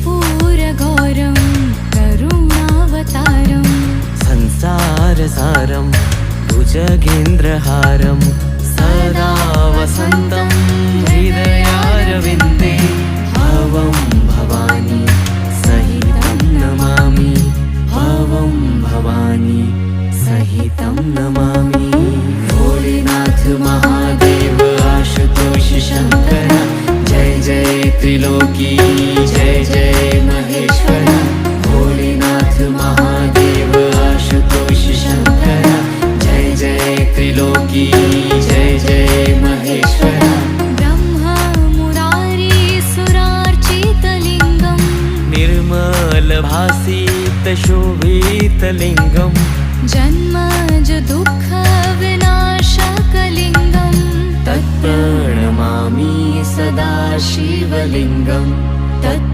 कर्पूरगौरं करुणावतारं संसारसारं भुजगेन्द्रहारं सदा वसन्तं हृदयारविन्दे भवं भवानी सहितं नमामि भवं भवानी सहितं नमामि। भोलेनाथ महादेव आशुतोष शंकर जय जय त्रिलोकी जय जय महेश्वर। भोलेनाथ महादेव आशुतोष शंकर जय जय त्रिलोकी जय जय महेश्वर। ब्रह्मा मुरारी सुरार्चितलिङ्गं निर्मलभासितशोभितलिङ्गं जन्मज दुःखविनाशकलिङ्गं तत्प्रणमामि सदा शिवलिङ्गं तत्